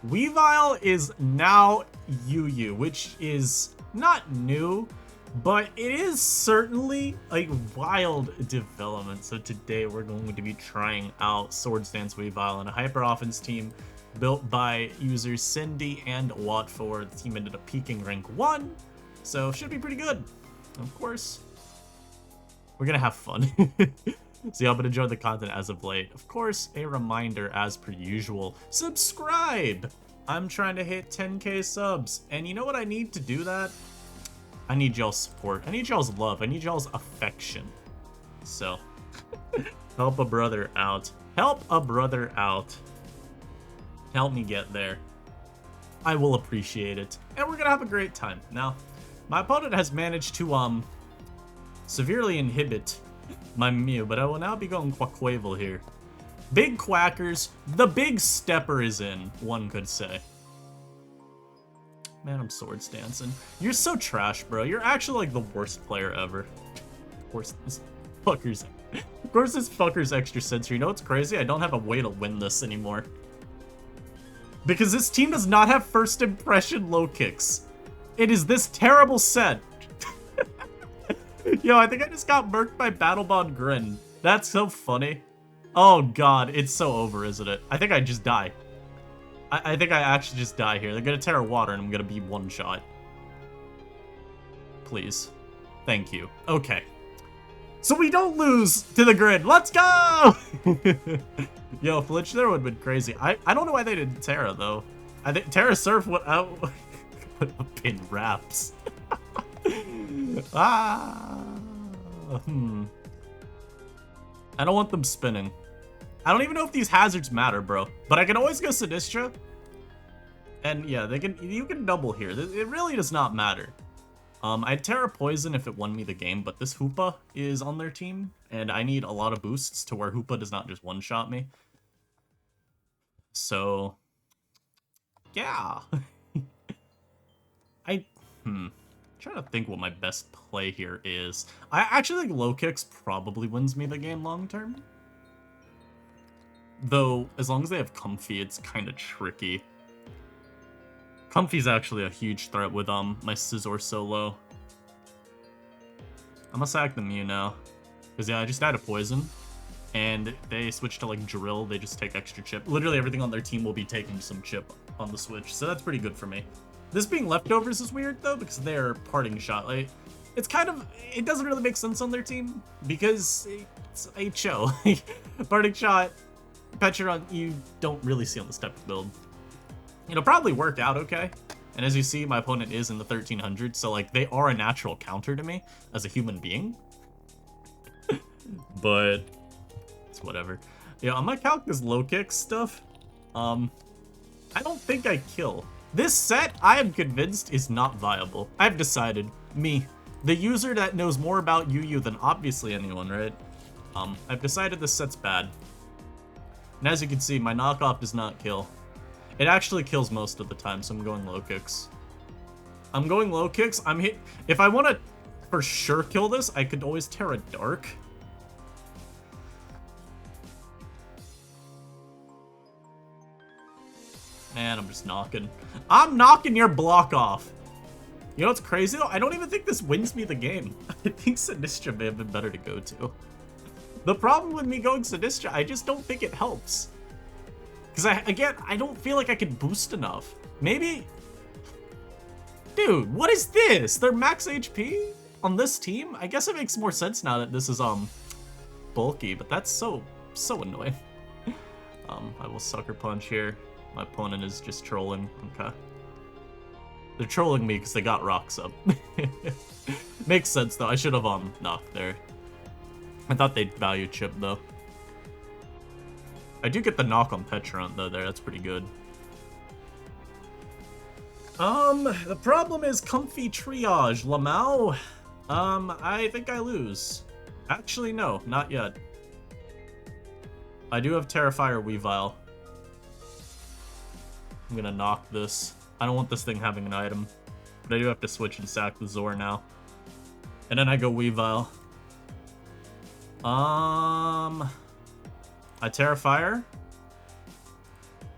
Weavile is now UU, which is not new, but it is certainly a wild development. So today we're going to be trying out Swords Dance Weavile in a hyper offense team built by users Cindy and Watt4. The team ended up peaking rank 1, so should be pretty good. Of course, we're gonna have fun. So y'all been enjoying the content as of late. Of course, a reminder as per usual, subscribe! I'm trying to hit 10k subs, and you know what I need to do that? I need y'all's support. I need y'all's love. I need y'all's affection. So, help a brother out. Help a brother out. Help me get there. I will appreciate it. And we're gonna have a great time. Now, my opponent has managed to, severely inhibit my Mew, but I will now be going Weavile here. Big Quackers, the big stepper is in, one could say. Man, I'm Swords Dancing. You're so trash, bro. You're actually like the worst player ever. Of course, this fucker's extra sensory. You know what's crazy? I don't have a way to win this anymore. Because this team does not have first impression low kicks. It is this terrible set. Yo, I think I just got murked by Battlebond Grin. That's so funny. Oh god, it's so over, isn't it? I think I just die. I think I actually just die here. They're gonna Terra Water and I'm gonna be one shot. Please. Thank you. Okay. So we don't lose to the Grid. Let's go! Yo, flinch there would have been crazy. I don't know why they didn't Terra, though. I think Terra Surf would out in wraps. I don't want them spinning. I don't even know if these hazards matter, bro. But I can always go Sinistcha. And yeah, you can double here. It really does not matter. I'd Terra Poison if it won me the game, but this Hoopa is on their team, and I need a lot of boosts to where Hoopa does not just one-shot me. So, yeah. Trying to think what my best play here is. I actually think low kicks probably wins me the game long term. Though, as long as they have Comfy, it's kind of tricky. Comfy's actually a huge threat with my Scizor solo. I'm gonna sack the Mew now. Because yeah, I just died of poison. And they switch to like drill, they just take extra chip. Literally everything on their team will be taking some chip on the switch, so that's pretty good for me. This being leftovers is weird though, because they're parting shot. Like, it's kind of, it doesn't really make sense on their team, because it's HO. Parting shot, Petcheron, you don't really see on this type of build. It'll probably work out okay. And as you see, my opponent is in the 1300, so like they are a natural counter to me as a human being. But it's whatever. Yeah, on my calc this low kick stuff, I don't think I kill. This set, I am convinced, is not viable. I've decided. Me, the user that knows more about UU than obviously anyone, right? I've decided this set's bad. And as you can see, my knockoff does not kill. It actually kills most of the time, so I'm going low kicks. I'm going low kicks. If I want to for sure kill this, I could always Terra Dark. Man, I'm just knocking. I'm knocking your block off. You know what's crazy though? I don't even think this wins me the game. I think Sinistcha may have been better to go to. The problem with me going Sinistcha, I just don't think it helps. Because I don't feel like I can boost enough. Maybe... Dude, what is this? They're max HP on this team? I guess it makes more sense now that this is, bulky, but that's so annoying. I will Sucker Punch here. My opponent is just trolling. Okay. They're trolling me because they got rocks up. Makes sense, though. I should have, knocked there. I thought they'd value chip, though. I do get the knock on Petcheron, though, there. That's pretty good. The problem is Comfy Triage. Lamau, I think I lose. Actually, no. Not yet. I do have Terrifier Weavile. I'm gonna knock this. I don't want this thing having an item. But I do have to switch and sack the Zor now. And then I go Weavile. I Terrifier.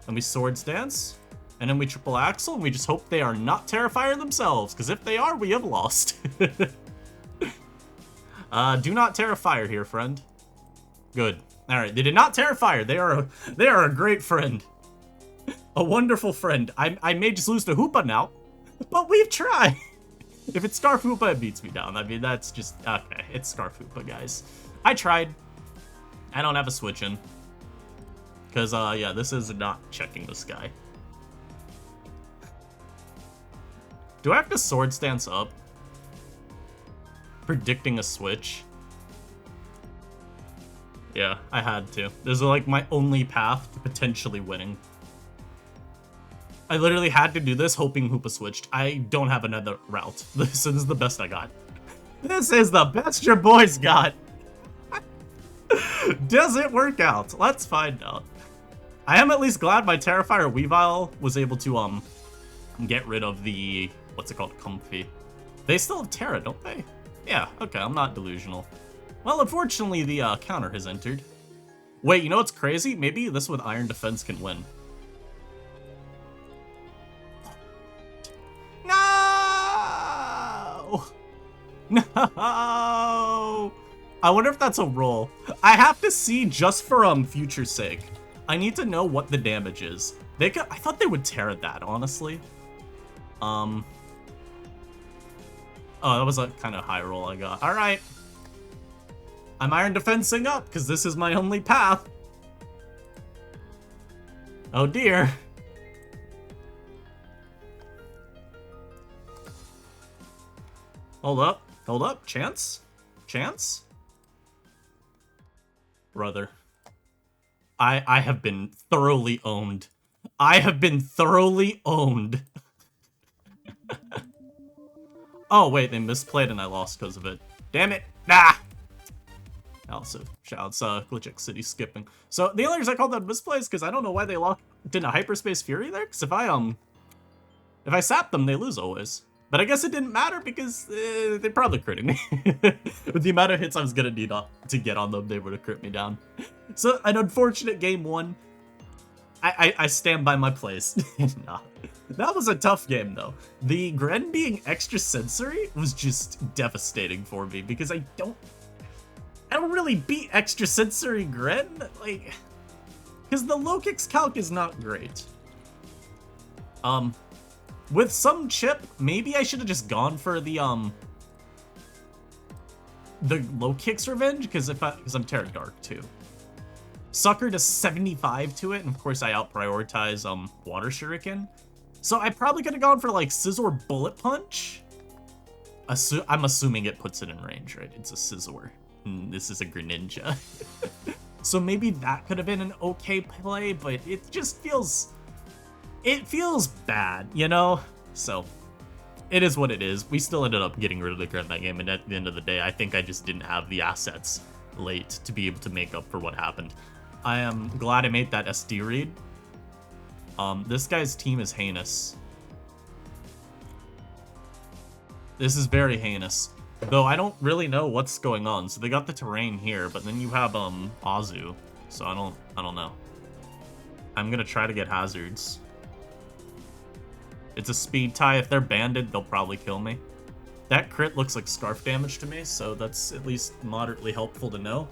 And we Swords Dance. And then we triple axle, and we just hope they are not Terrifier themselves, because if they are, we have lost. Do not Terrifier here, friend. Good. Alright, they did not Terrifier. They are a great friend. A wonderful friend. I may just lose to Hoopa now, but we've tried. If it's Scarf Hoopa, it beats me down. I mean, that's just... Okay, it's Scarf Hoopa, guys. I tried. I don't have a switch in. Because, yeah, this is not checking the sky. Do I have to Sword Stance up? Predicting a switch? Yeah, I had to. This is like my only path to potentially winning. I literally had to do this hoping Hoopa switched. I don't have another route. So this is the best I got. This is the best your boys got. Does it work out? Let's find out. I am at least glad my Terrifier Weavile was able to get rid of the, what's it called, Comfy. They still have Terra, don't they? Yeah, okay, I'm not delusional. Well, unfortunately, the counter has entered. Wait, you know what's crazy? Maybe this with Iron Defense can win. No! No! I wonder if that's a roll. I have to see just for future's sake. I need to know what the damage is. I thought they would tear that, honestly. Oh, that was a kind of high roll I got. Alright. I'm Iron Defensing up, because this is my only path. Oh dear. Hold up. Hold up. Chance? Chance? Brother. I have been thoroughly owned. I have been thoroughly owned. Oh, wait, they misplayed and I lost because of it. Damn it. Nah! Also, shouts, Glitchix City skipping. So, the only reason I called that misplays because I don't know why they did a Hyperspace Fury there, because if I sap them, they lose always. But I guess it didn't matter because they probably critted me. With the amount of hits I was gonna need to get on them, they would have crit me down. So, an unfortunate game one. I stand by my place. Nah. That was a tough game, though. The Gren being extra sensory was just devastating for me because I don't really beat extra sensory Gren, like, because the low kicks calc is not great. With some chip, maybe I should have just gone for the low kicks revenge, because I'm Terra Dark too. Sucker does 75 to it, and of course I out-prioritize Water Shuriken. So I probably could have gone for like Scizor Bullet Punch. I'm assuming it puts it in range, right? It's a Scizor. This is a Greninja. So maybe that could have been an okay play, but it just feels... It feels bad, you know? So, it is what it is. We still ended up getting rid of the Gren that game, and at the end of the day, I think I just didn't have the assets late to be able to make up for what happened. I am glad I made that SD read. This guy's team is heinous. This is very heinous. Though I don't really know what's going on. So they got the terrain here, but then you have Azu. So I don't know. I'm gonna try to get hazards. It's a speed tie. If they're banded, they'll probably kill me. That crit looks like scarf damage to me, so that's at least moderately helpful to know.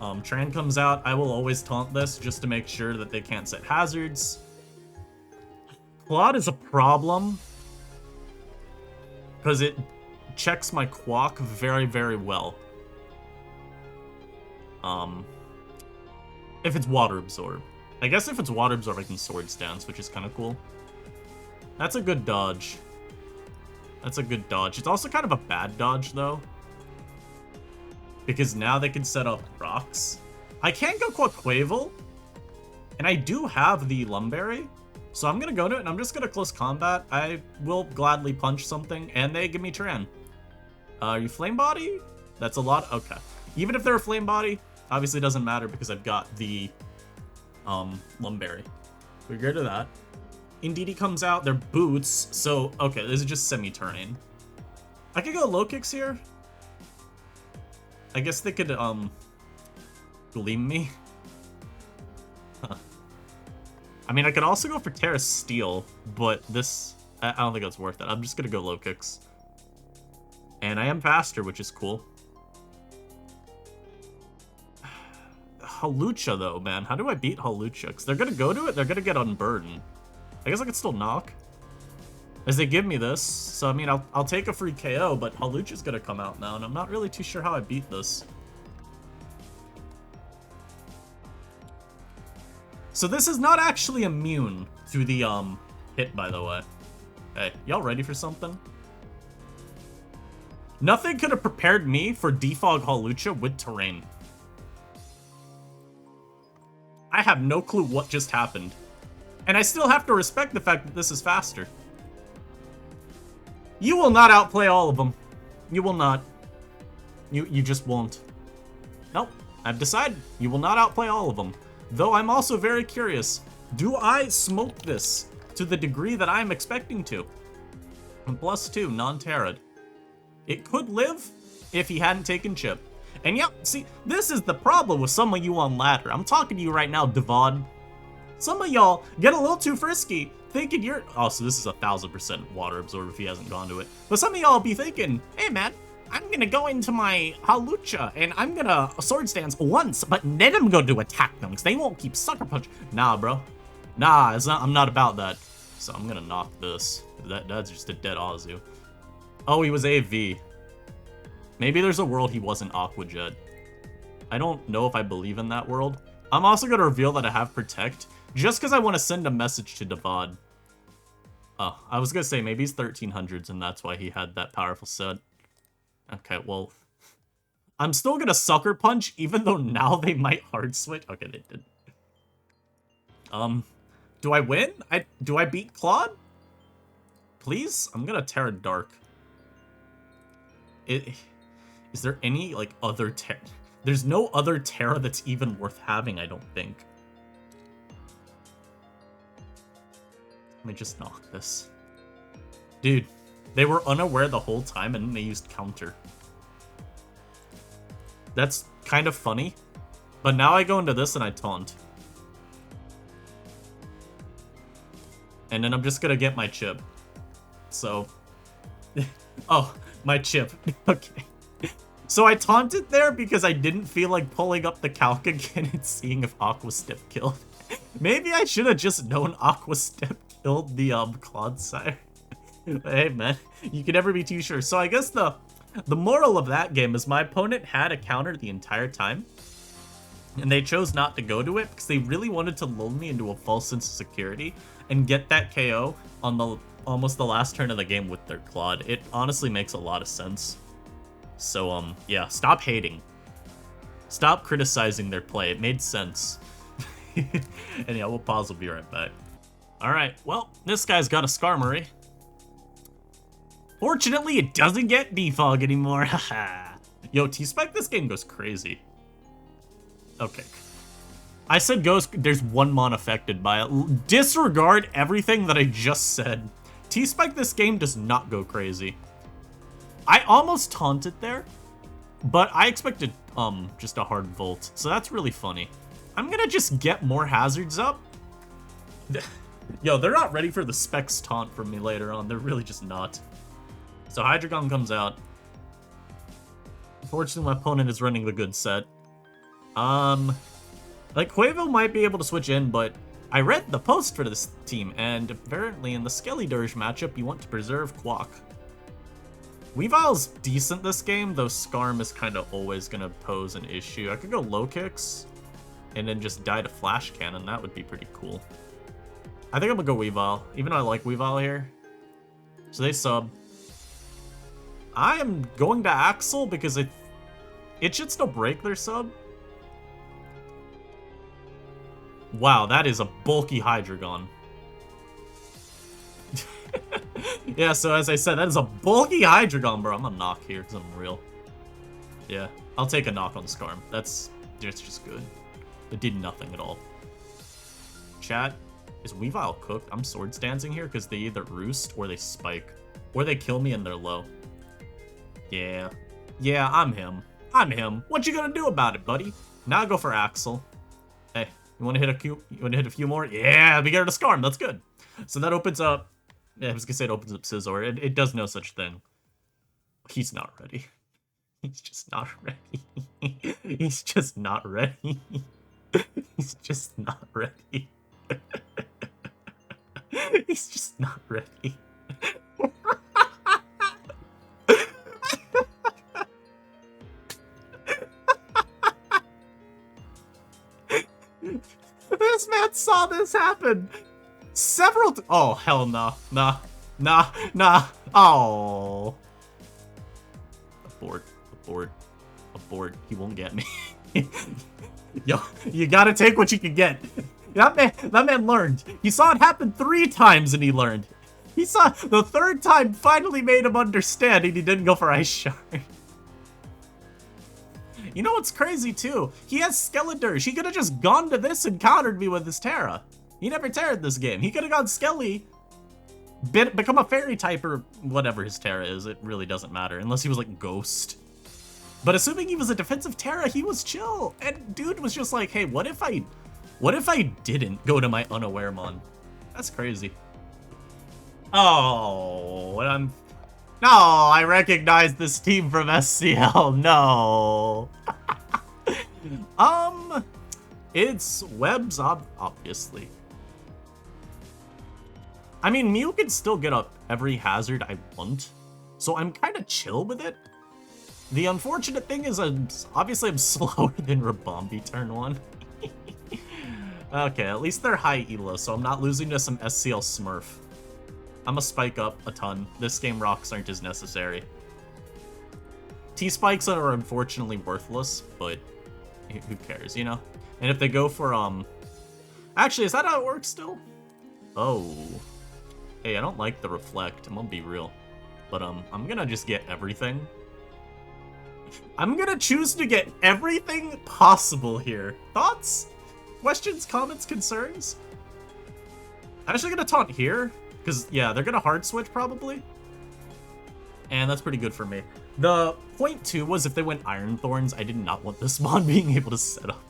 Tran comes out. I will always taunt this just to make sure that they can't set hazards. Claude is a problem because it checks my Quack very, very well. If it's Water Absorb. I guess if it's Water Absorb, I can Sword Stance, which is kind of cool. That's a good dodge. That's a good dodge. It's also kind of a bad dodge, though. Because now they can set up rocks. I can't go Quaquaval. And I do have the Lumberry. So I'm going to go to it, and I'm just going to close combat. I will gladly punch something, and they give me Tran. Are you Flame Body? That's a lot. Okay. Even if they're a Flame Body, obviously it doesn't matter because I've got the Lumberry. We get rid of that. Indeedee comes out. They're boots. So, okay, this is just semi-turning. I could go low kicks here. I guess they could, gleam me. Huh. I mean, I could also go for Terra Steel, but this... I don't think that's worth it. I'm just gonna go low kicks. And I am faster, which is cool. Hawlucha, though, man. How do I beat Hawlucha? Because they're gonna go to it, they're gonna get unburdened. I guess I could still knock. As they give me this. So, I mean, I'll take a free KO, but Hawlucha's gonna come out now, and I'm not really too sure how I beat this. So this is not actually immune to the, hit, by the way. Hey, y'all ready for something? Nothing could have prepared me for Defog Hawlucha with terrain. I have no clue what just happened. And I still have to respect the fact that this is faster. You will not outplay all of them. You will not. You just won't. Nope. I've decided you will not outplay all of them. Though I'm also very curious. Do I smoke this to the degree that I'm expecting to? And +2, non-terrad. It could live if he hadn't taken chip. And yep, see, this is the problem with some of you on ladder. I'm talking to you right now, Devon. Some of y'all get a little too frisky, thinking you're... Oh, so this is 1000% water absorb if he hasn't gone to it. But some of y'all be thinking, hey man, I'm gonna go into my Hawlucha and I'm gonna sword stance once, but then I'm going to attack them because they won't keep sucker punch. Nah, bro. Nah, it's not. I'm not about that. So I'm gonna knock this. That's just a dead Azu. Oh, he was AV. Maybe there's a world he wasn't Aqua Jet. I don't know if I believe in that world. I'm also gonna reveal that I have Protect, just because I want to send a message to Devad. Oh, I was gonna say maybe he's 1300s and that's why he had that powerful set. Okay, well, I'm still gonna Sucker Punch, even though now they might hard switch. Okay, they did. Do I win? Do I beat Claude? Please? I'm gonna Terra Dark. Is there any, like, other Terra? There's no other Terra that's even worth having, I don't think. Let me just knock this. Dude, they were unaware the whole time and then they used counter. That's kind of funny. But now I go into this and I taunt. And then I'm just gonna get my chip. So... oh, my chip. Okay. So I taunted there because I didn't feel like pulling up the calc again and seeing if Aqua Step killed. Maybe I should have just known Aqua Step killed the Claude Sire. Hey man, you can never be too sure. So I guess the moral of that game is my opponent had a counter the entire time. And they chose not to go to it because they really wanted to lull me into a false sense of security and get that KO on the almost the last turn of the game with their Claude. It honestly makes a lot of sense. So, yeah, stop hating. Stop criticizing their play. It made sense. And yeah, we'll pause. We'll be right back. Alright, well, this guy's got a Skarmory. Fortunately, it doesn't get defog anymore. Haha. Yo, T-Spec, this game goes crazy. Okay. I said there's one mon affected by it. Disregard everything that I just said. T-Spec, this game does not go crazy. I almost taunted there, but I expected just a hard volt, so that's really funny. I'm gonna just get more hazards up. Yo, they're not ready for the Specs taunt from me later on. They're really just not. So Hydreigon comes out. Unfortunately, my opponent is running the good set. Like, Weavile might be able to switch in, but I read the post for this team, and apparently in the Skelly-Dirge matchup, you want to preserve Quack. Weavile's decent this game, though Skarm is kind of always going to pose an issue. I could go low kicks, and then just die to Flash Cannon. That would be pretty cool. I think I'm going to go Weavile, even though I like Weavile here. So they sub. I am going to Axel because it should still break their sub. Wow, that is a bulky Hydreigon. Yeah, so as I said, that is a bulky Hydreigon, bro. I'm gonna knock here because I'm real. Yeah, I'll take a knock on Skarm. That's just good. It did nothing at all. Chat, is Weavile cooked? I'm sword stancing here because they either roost or they spike. Or they kill me and they're low. Yeah. Yeah, I'm him. I'm him. What you gonna do about it, buddy? Now I go for Axel. Hey, You want to hit a few more? Yeah, we get her to Scarm. That's good. So that opens up. Yeah, I was gonna say it opens up Scizor. It does no such thing. He's not ready. He's just not ready. He's just not ready. He's just not ready. He's just not ready. This man saw this happen several oh, hell no. Nah. Nah. Nah. Oh. Abort. He won't get me. Yo, you gotta take what you can get. That man learned. He saw it happen 3 times and he learned. He saw the 3rd time finally made him understand and he didn't go for Ice Shard. You know what's crazy too? He has Skeledirge. He could have just gone to this and countered me with his Terra. He never Terra'd this game. He could have gone Skelly, become a fairy type or whatever his Terra is. It really doesn't matter unless he was like Ghost. But assuming he was a defensive Terra, he was chill. And dude was just like, hey, what if I didn't go to my unaware mon? That's crazy. Oh, no, I recognize this team from SCL. No. It's Webs, obviously. I mean, Mew can still get up every hazard I want, so I'm kind of chill with it. The unfortunate thing is, obviously I'm slower than Rabombi turn 1. Okay, at least they're high elo, so I'm not losing to some SCL Smurf. I'm gonna spike up a ton. This game rocks aren't as necessary. T-spikes are unfortunately worthless, but who cares, you know? And if they go for, actually, is that how it works still? Oh. Hey, I don't like the reflect, I'm gonna be real. But, I'm gonna just get everything. I'm gonna choose to get everything possible here. Thoughts? Questions, comments, concerns? I'm actually gonna taunt here, because, yeah, they're gonna hard switch probably. And that's pretty good for me. The point too was if they went Iron Thorns, I did not want this mon being able to set up.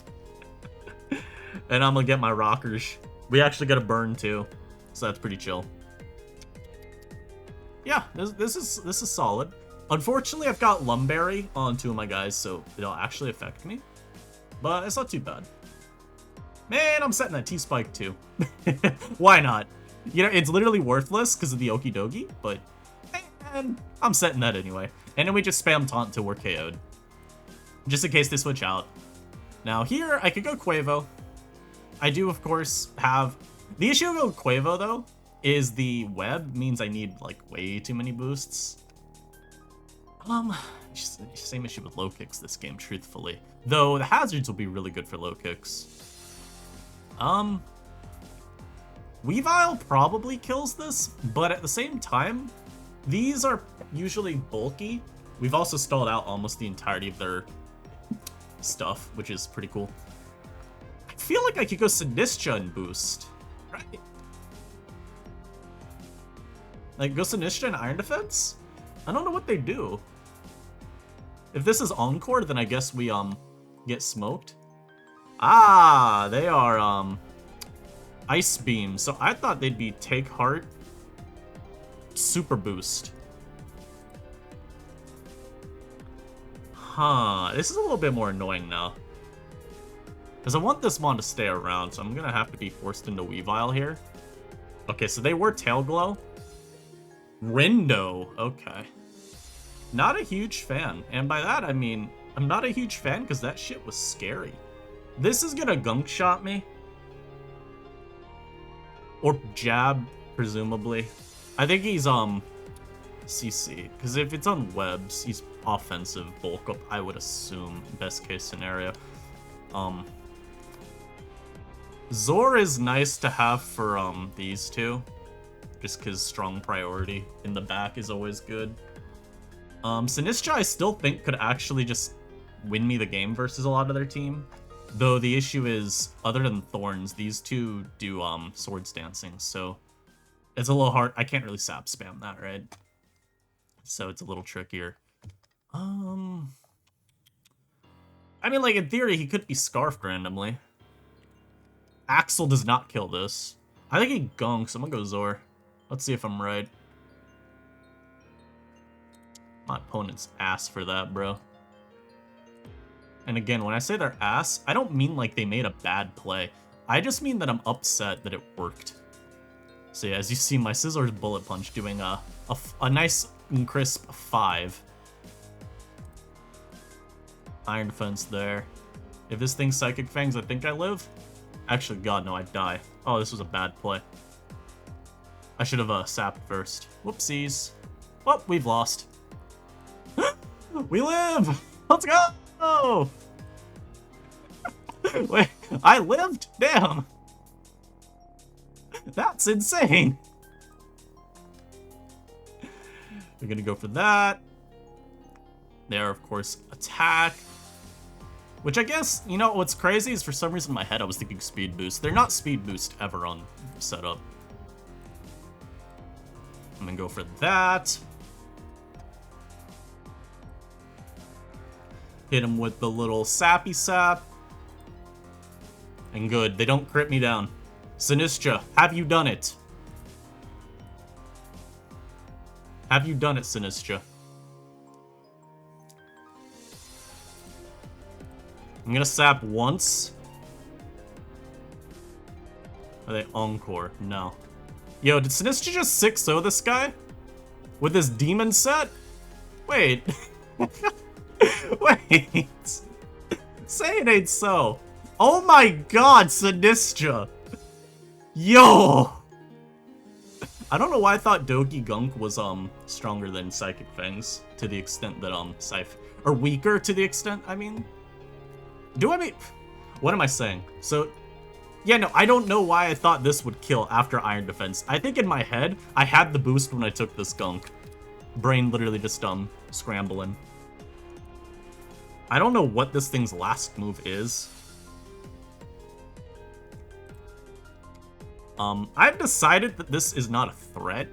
And I'm gonna get my rockers. We actually got a burn too, so that's pretty chill. Yeah, this is solid. Unfortunately, I've got Lumberry on 2 of my guys, so it'll actually affect me. But it's not too bad. Man, I'm setting that T-Spike too. Why not? You know, it's literally worthless because of the Okie Dokie, but man, I'm setting that anyway. And then we just spam taunt till we're KO'd. Just in case they switch out. Now here, I could go Quavo. I do, of course, have... The issue with Quavo, though, is the web means I need, like, way too many boosts. Same issue with low kicks this game, truthfully. Though, the hazards will be really good for low kicks. Weavile probably kills this, but at the same time, these are usually bulky. We've also stalled out almost the entirety of their stuff, which is pretty cool. I feel like I could go Sinistcha and boost, right? Like, go Sinistcha and Iron Defense? I don't know what they do. If this is Encore, then I guess we, get smoked. Ah, they are, Ice Beam. So I thought they'd be Take Heart, Super Boost. Huh, this is a little bit more annoying now. Because I want this mon to stay around, so I'm going to have to be forced into Weavile here. Okay, so they were Tail Glow. Rindo, okay. Not a huge fan. And by that, I mean, I'm not a huge fan because that shit was scary. This is going to Gunk Shot me. Or Jab, presumably. I think he's, CC. Because if it's on webs, he's offensive bulk up, I would assume. Best case scenario. Zor is nice to have for, these two. Just because strong priority in the back is always good. Sinistcha, I still think could actually just win me the game versus a lot of their team. Though the issue is, other than Thorns, these two do, Swords Dancing, so it's a little hard. I can't really sap spam that, right? So it's a little trickier. I mean, like, in theory, he could be Scarfed randomly. Axel does not kill this. I think he gunks. I'm gonna go Zor. Let's see if I'm right. My opponent's ass for that, bro. And again, when I say they're ass, I don't mean like they made a bad play. I just mean that I'm upset that it worked. So yeah, as you see, my Scizor's Bullet Punch doing a nice and crisp 5. Iron Defense there. If this thing's Psychic Fangs, I think I live. Actually, God, no, I die. Oh, this was a bad play. I should have sapped first. Whoopsies. Well, we've lost. We live! Let's go! Wait, I lived? Damn! That's insane! We're gonna go for that. There, of course, attack. Which I guess, you know, what's crazy is for some reason in my head I was thinking speed boost. They're not speed boost ever on setup. I'm gonna go for that. Hit him with the little sappy sap. And good, they don't crit me down. Sinistcha, have you done it? Have you done it, Sinistcha? I'm gonna sap once. Are they Encore? No. Yo, did Sinistcha just 6-0 this guy? With his demon set? Wait. Wait. Say it ain't so. Oh my god, Sinistcha. Yo. I don't know why I thought Doki Gunk was stronger than Psychic Fangs to the extent that Scythe, or weaker to the extent, I mean. What am I saying? So, yeah, no, I don't know why I thought this would kill after Iron Defense. I think in my head, I had the boost when I took this Gunk. Brain literally just, scrambling. I don't know what this thing's last move is. I've decided that this is not a threat.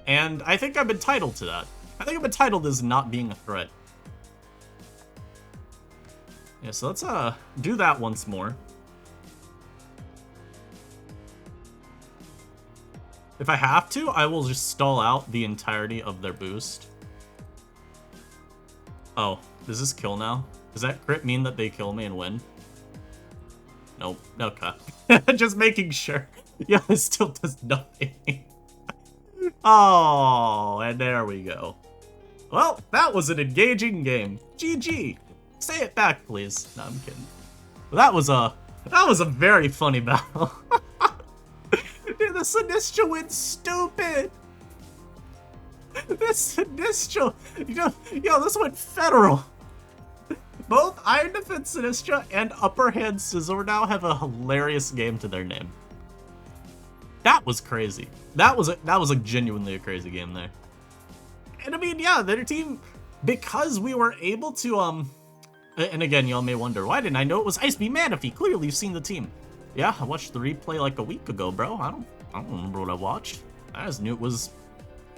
And I think I'm entitled to that. I think I'm entitled as not being a threat. Yeah, so let's do that once more. If I have to, I will just stall out the entirety of their boost. Oh, does this kill now? Does that crit mean that they kill me and win? Nope. Okay. Just making sure. Yeah, it still does nothing. Oh, and there we go. Well, that was an engaging game. GG. Say it back, please. No, I'm kidding. That was a very funny battle. Dude, the Sinistcha went stupid. This Sinistcha, yo, this went federal. Both Iron Defense Sinistcha and Upper Hand Scizor now have a hilarious game to their name. That was crazy. That was like genuinely a crazy game there. And I mean, yeah, their team, because we were able to and again, y'all may wonder, why didn't I know it was Ice Beam Manaphy? Clearly you've seen the team. Yeah, I watched the replay like a week ago, bro. I don't remember what I watched. I just knew it was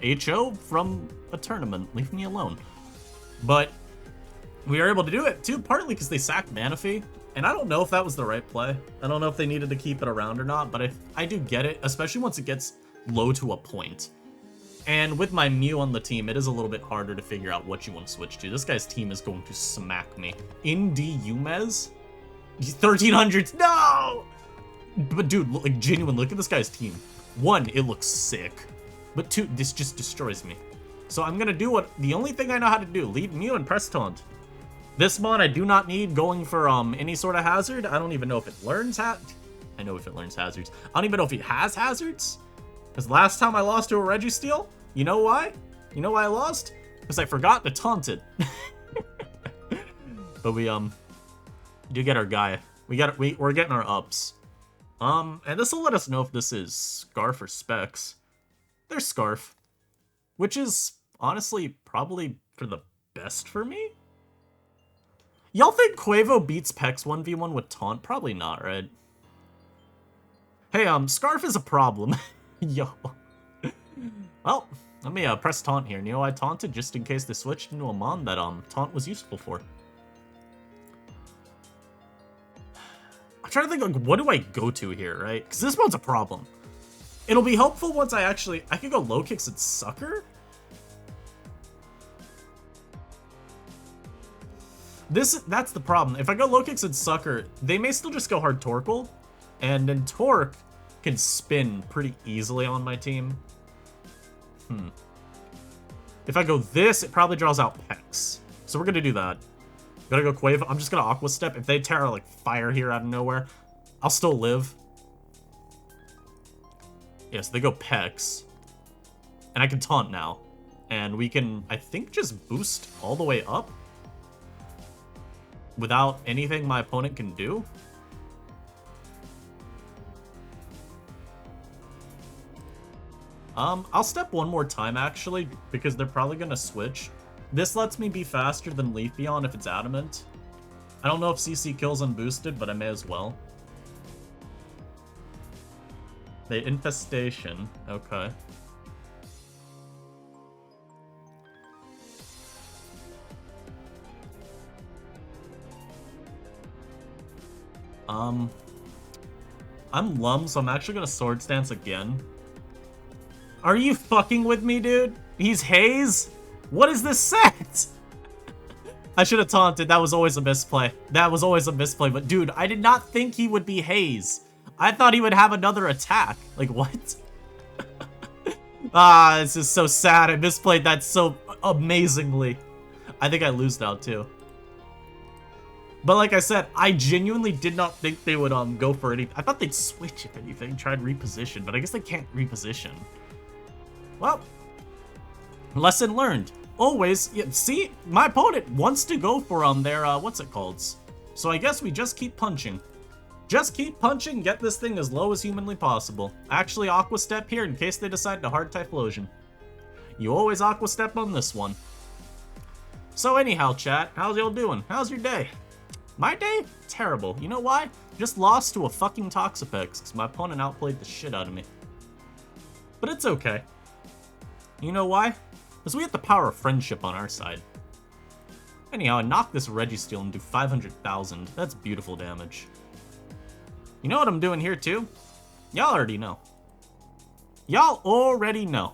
HO from a tournament. Leave me alone. But we were able to do it, too, partly because they sacked Manaphy. And I don't know if that was the right play. I don't know if they needed to keep it around or not, but I do get it, especially once it gets low to a point. And with my Mew on the team, it is a little bit harder to figure out what you want to switch to. This guy's team is going to smack me. Indy Umez? 1300s, no! But dude, like genuine, look at this guy's team. One, it looks sick. But two, this just destroys me. So I'm gonna do the only thing I know how to do, lead Mew and press taunt. This mon I do not need going for any sort of hazard. I don't even know if it learns I know if it learns hazards. I don't even know if it has hazards. Because last time I lost to a Registeel, you know why? You know why I lost? Because I forgot to taunt it. But we do get our guy. We're getting our ups. And this will let us know if this is Scarf or Specs. There's Scarf. Which is honestly probably for the best for me. Y'all think Quavo beats Pex 1v1 with taunt? Probably not, right? Hey, Scarf is a problem. Yo. Well, let me press taunt here. And you know I taunted just in case they switched into a mon that taunt was useful for. trying to think, like, what do I go to here, right? Because this one's a problem. It'll be helpful once I could go low kicks and sucker. That's the problem. If I go low kicks and sucker, they may still just go hard Torkoal, and then Torque can spin pretty easily on my team. If I go this, it probably draws out Pex. So we're gonna do that. Gotta go Quavo. I'm just gonna Aqua Step. If they tear like fire here out of nowhere, I'll still live. Yes, they go Pex. And I can taunt now. And we can, I think, just boost all the way up without anything my opponent can do. I'll step one more time, actually, because they're probably gonna switch. This lets me be faster than Leafeon if it's Adamant. I don't know if CC kills unboosted, but I may as well. The Infestation, okay. I'm Lum, so I'm actually gonna Swords Dance again. Are you fucking with me, dude? He's Haze? What is this set? I should have taunted. That was always a misplay. That was always a misplay. But dude, I did not think he would be Haze. I thought he would have another attack. Like, what? Ah, this is so sad. I misplayed that so amazingly. I think I lose now, too. But like I said, I genuinely did not think they would go for anything. I thought they'd switch, if anything, try and reposition. But I guess they can't reposition. Well, lesson learned. Always, yeah, see, my opponent wants to go for their what's it called? So I guess we just keep punching. Just keep punching, get this thing as low as humanly possible. Actually, Aqua Step here in case they decide to hard Typhlosion. You always Aqua Step on this one. So anyhow, chat, how's y'all doing? How's your day? My day? Terrible. You know why? Just lost to a fucking Toxapex because my opponent outplayed the shit out of me. But it's okay. You know why? Because we have the power of friendship on our side. Anyhow, I knock this Registeel and do 500,000. That's beautiful damage. You know what I'm doing here too? Y'all already know. Y'all already know.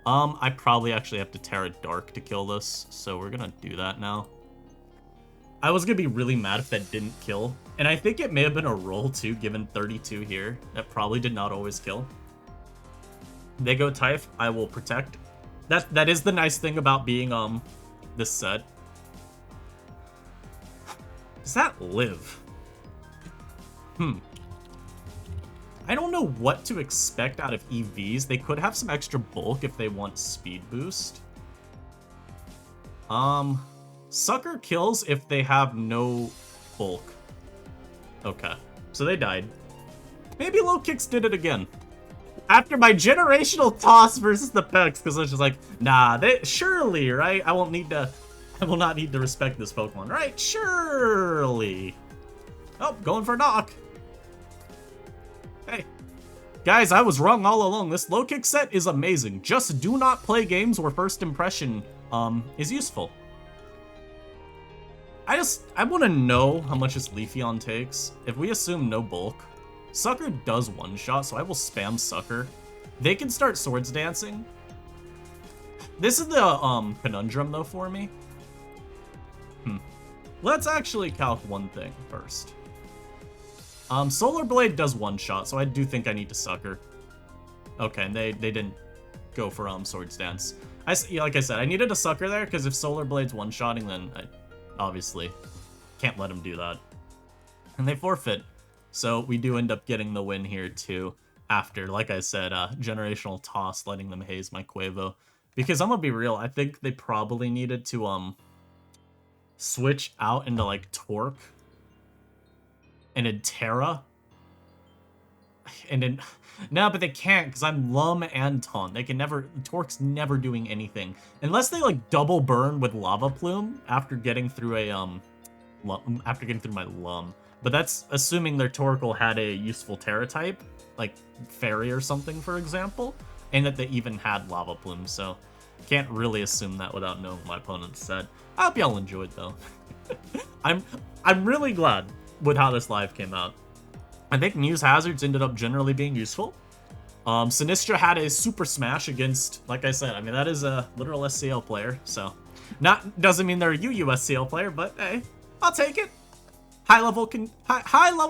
I probably actually have to Terra Dark to kill this, so we're gonna do that now. I was gonna be really mad if that didn't kill, and I think it may have been a roll too, given 32 here. That probably did not always kill. They go Typh, I will protect. That is the nice thing about being this set. Does that live? I don't know what to expect out of EVs. They could have some extra bulk if they want speed boost. Sucker kills if they have no bulk. Okay, so they died. Maybe low kicks did it again. After my generational toss versus the Pex, because I was just like, nah, surely, right? I will not need to respect this Pokemon, right? Surely. Oh, going for a knock. Hey. Guys, I was wrong all along. This low kick set is amazing. Just do not play games where first impression is useful. I want to know how much this Leafeon takes. If we assume no bulk, Sucker does one-shot, so I will spam Sucker. They can start Swords Dancing. This is the conundrum, though, for me. Let's actually calc one thing first. Solar Blade does one-shot, so I do think I need to Sucker. Okay, and they didn't go for Swords Dance. Like I said, I needed a Sucker there, because if Solar Blade's one-shotting, then I obviously can't let him do that. And they forfeit. So we do end up getting the win here too, after, like I said, generational toss, letting them haze my Quavo. Because I'm gonna be real, I think they probably needed to switch out into like Torque and then Terra. And then no, but they can't because I'm Lum and Taunt. They can never, Torque's never doing anything unless they like double burn with Lava Plume after getting through a my Lum. But that's assuming their Torkoal had a useful Terra type, like Fairy or something, for example, and that they even had Lava Plume, so can't really assume that without knowing what my opponent said. I hope y'all enjoyed, though. I'm really glad. with how this live came out. I think Muse Hazards ended up generally being useful. Sinistcha had a super smash against, like I said, I mean, that is a literal SCL player, so. Doesn't mean they're a UU SCL player, but hey, I'll take it. High level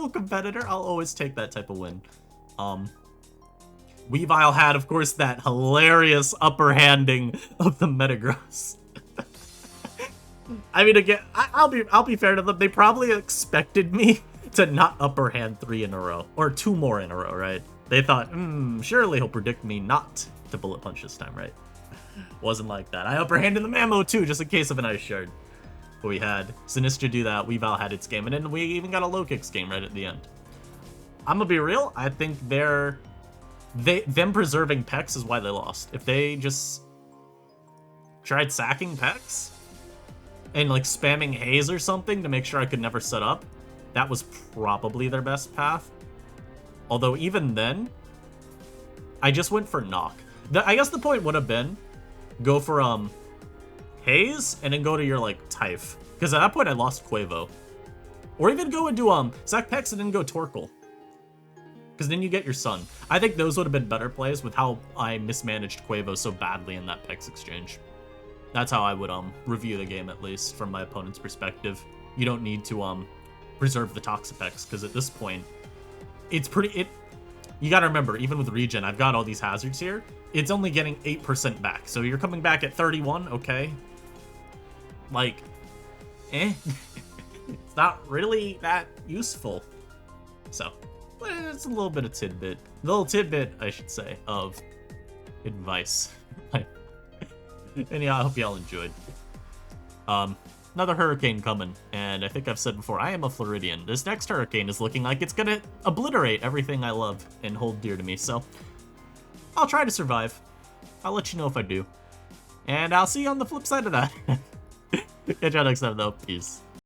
competitor, I'll always take that type of win. Weavile had, of course, that hilarious upper handing of the Metagross. I mean, again, I'll be fair to them. They probably expected me to not upper hand 3 in a row, or 2 more in a row, right? They thought, surely he'll predict me not to bullet punch this time, right? Wasn't like that. I upper handed the Mammo too, just in case of an ice shard. But we had Sinistcha do that. Weavile had its game, and then we even got a low kicks game right at the end. I'm gonna be real. I think them preserving Pex is why they lost. If they just tried sacking Pex and like spamming Haze or something to make sure I could never set up, that was probably their best path. Although even then, I just went for knock. I guess the point would have been go for Haze and then go to your like Typh, because at that point I lost Quavo. Or even go into sack Pex and then go Torkoal, because then you get your Sun. I think those would have been better plays with how I mismanaged Quavo so badly in that Pex exchange. That's how I would review the game, at least from my opponent's perspective. You don't need to preserve the toxapex, because at this point it's you gotta remember, even with regen, I've got all these hazards here. It's only getting 8% back. So you're coming back at 31, okay? Like, it's not really that useful. So, it's a little bit of tidbit. A little tidbit, I should say, of advice. And yeah, I hope y'all enjoyed. Another hurricane coming, and I think I've said before, I am a Floridian. This next hurricane is looking like it's gonna obliterate everything I love and hold dear to me, so I'll try to survive. I'll let you know if I do. And I'll see you on the flip side of that. Catch y'all next time, though. Peace.